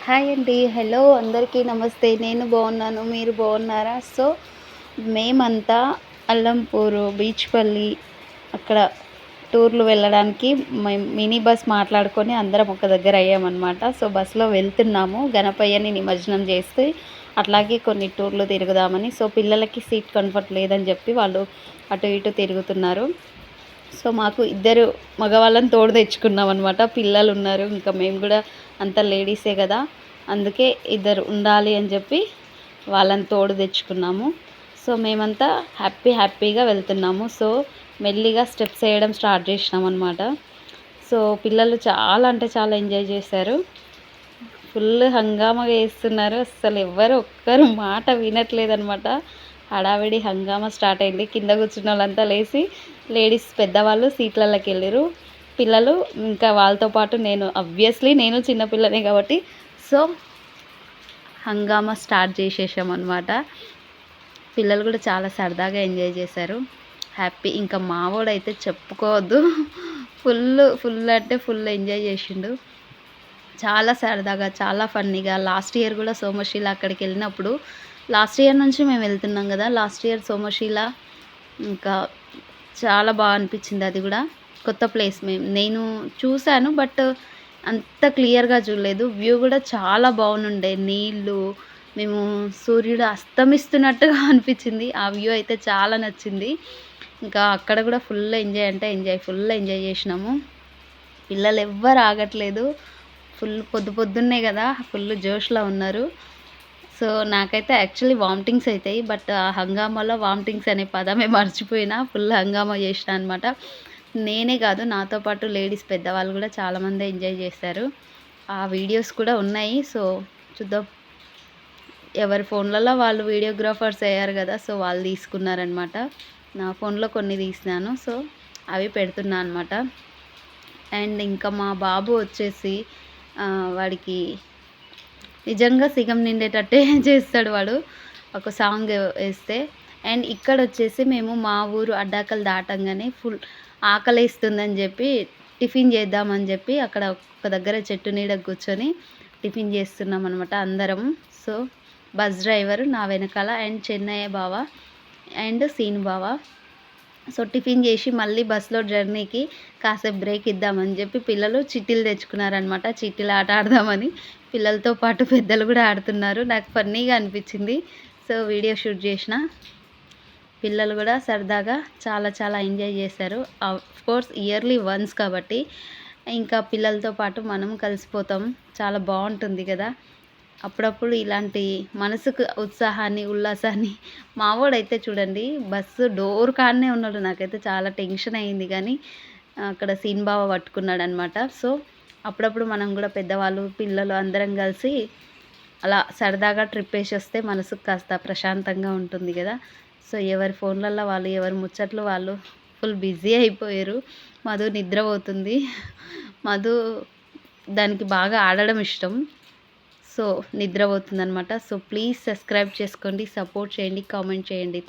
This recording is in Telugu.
హాయ్ అండి. హలో అందరికీ నమస్తే. నేను బాగున్నాను. మీరు బాగున్నారా? సో, మేమంతా అల్లంపూరు, బీచ్‌పల్లి అక్కడ టూర్‌లు వెళ్ళడానికి మినీ బస్ మాట్లాడుకొని అందరం ఒక దగ్గర అయ్యామనమాట. సో, బస్‌లో వెళ్తున్నాము. గణపయ్యని నిమజ్జనం చేసి అట్లాగే కొన్ని టూర్‌లు తిరుగుదామని. సో, పిల్లలకి సీట్ కంఫర్ట్ లేదని చెప్పి వాళ్ళు అటు ఇటు తిరుగుతున్నారు. సో, మాకు ఇద్దరు మగవాళ్ళని తోడు తెచ్చుకున్నామనమాట. పిల్లలున్నారు. ఇంకా మేము గూడా అంతా లేడీసే గదా! అందుకే ఇద్దరు ఉండాలి అని చెప్పి వాళ్ళని తోడు తెచ్చుకున్నాము. సో, మేమంతా హ్యాపీగా వెళ్తున్నాము. సో, మెల్లిగా స్టెప్స్ ఎయడం స్టార్ట్ చేసినామనమాట. సో, పిల్లలు చాలా అంటే చాలా ఎంజాయ్ చేశారు. ఫుల్ హంగామాగా చేస్తున్నారు. అస్సలు ఎవ్వరు ఒక్కరు మాట వినట్లేదనమాట. హడావిడి హంగామా స్టార్ట్ అయింది. కింద కూర్చున్నోళ్ళంతా లేసి లేడీస్ పెద్దవాళ్ళు సీట్లలోకెళ్ళిర్రు. పిల్లలు ఇంకా వాళ్ళతో పాటు నేను చిన్న పిల్లనే కాబట్టి సో, హంగామా స్టార్ట్ చేసేసామనమాట. పిల్లలు కూడా చాలా సరదాగా ఎంజాయ్ చేశారు. హ్యాపీ ఇంకా మావోడైతే చెప్పుకోవద్దు. ఫుల్ అంటే ఫుల్ ఎంజాయ్ చేసిండు. చాలా సరదాగా, చాలా ఫన్నీగా లాస్ట్ ఇయర్ కూడా సోమశిల అక్కడికెళ్ళినప్పుడు లాస్ట్ ఇయర్ నుంచి మేము వెళ్తున్నాం కదా! లాస్ట్ ఇయర్ సోమశిల ఇంకా చాలా అనిపించింది అది కూడా. కొత్త ప్లేస్ నేను చూసాను. బట్ అంత క్లియర్‌గా చూడలేదు. వ్యూ కూడా చాలా బాగుండే. నీళ్ళు, మేము సూర్యుడు అస్తమిస్తున్నట్టుగా అనిపించింది. ఆ వ్యూ అయితే చాలా నచ్చింది. ఇంకా అక్కడ కూడా ఫుల్ ఎంజాయ్ అంటే ఎంజాయ్. ఫుల్ ఎంజాయ్ చేసినాము. పిల్లలు ఎవ్వరు ఆగట్లేదు. పొద్దున్నే కదా! ఫుల్ జోష్‌లో ఉన్నారు. సో, నాకైతే యాక్చువల్లీ వామిటింగ్స్ అయితాయి. బట్ ఆ హంగామాలో వామిటింగ్స్ అనే పదమే మర్చిపోయినా. ఫుల్ హంగామా చేసినా అనమాట. నేనే కాదు నాతో పాటు లేడీస్ పెద్దవాళ్ళు కూడా చాలామంది ఎంజాయ్ చేశారు. ఆ వీడియోస్ కూడా ఉన్నాయి. సో, చూద్దాం. ఎవరి ఫోన్లలో వాళ్ళు వీడియోగ్రాఫర్స్ అయ్యారు కదా! సో, వాళ్ళు తీసుకున్నారనమాట. నా ఫోన్‌లో కొన్ని తీసినాను. సో, అవి పెడుతున్నా అనమాట. అండ్ ఇంకా మా బాబు వచ్చేసి వాడికి నిజంగా సిగం నిండేటట్టే చేస్తాడు వాడు. ఒక సాంగ్ వేస్తే. అండ్ ఇక్కడొచ్చేసి మేము మా ఊరు అడ్డాకలు దాటంగానే ఫుల్ ఆకలేస్తుందని చెప్పి టిఫిన్ చేద్దామని చెప్పి అక్కడ ఒక దగ్గర చెట్టు నీడకు కూర్చొని టిఫిన్ చేస్తున్నామనమాట అందరం. సో, బస్ డ్రైవర్ నా వెనకాల అండ్ చెన్నయ్య బావ అండ్ సీను బావ. సో, టిఫిన్ చేసి మళ్ళీ బస్‌లో జర్నీకి కాసేపు బ్రేక్ ఇద్దామని చెప్పి పిల్లలు చిట్టీలు తెచ్చుకున్నారనమాట. చిట్టీల ఆట ఆడదామని. పిల్లలతో పాటు పెద్దలు కూడా ఆడుతున్నారు. నాకు ఫన్నీగా అనిపించింది. సో, వీడియో షూట్ చేసిన. పిల్లలు కూడా సరదాగా చాలా ఎంజాయ్ చేశారు. ఆఫ్‌కోర్స్ ఇయర్లీ వన్స్ కాబట్టి ఇంకా పిల్లలతో పాటు మనం కలిసిపోతాం. చాలా బావుంటుంది కదా! అప్పుడప్పుడు ఇలాంటి మనసుకు ఉత్సాహాన్ని, ఉల్లాసాన్ని మావోడైతే చూడండి బస్సు డోర్ కాడనే ఉన్నాడు. నాకైతే చాలా టెన్షన్ అయింది కానీ అక్కడ సీన్ బావ పట్టుకున్నాడనమాట. సో, అప్పుడప్పుడు మనం కూడా పెద్దవాళ్ళు, పిల్లలు అందరం కలిసి అలా సరదాగా ట్రిప్ ఏసొస్తే మనసుకు కాస్త ప్రశాంతంగా ఉంటుంది కదా! సో, ఎవరి ఫోన్‌లల్లో వాళ్ళు, ఎవరి ముచ్చట్లు వాళ్ళు ఫుల్ బిజీ అయిపోయారు. మధు నిద్రపోతుంది. మధు దానికి బాగా ఆడడం ఇష్టం. సో, నిద్రపోతుందనమాట. సో, ప్లీజ్ సబ్స్క్రైబ్ చేసుకోండి, సపోర్ట్ చేయండి, కామెంట్ చేయండి.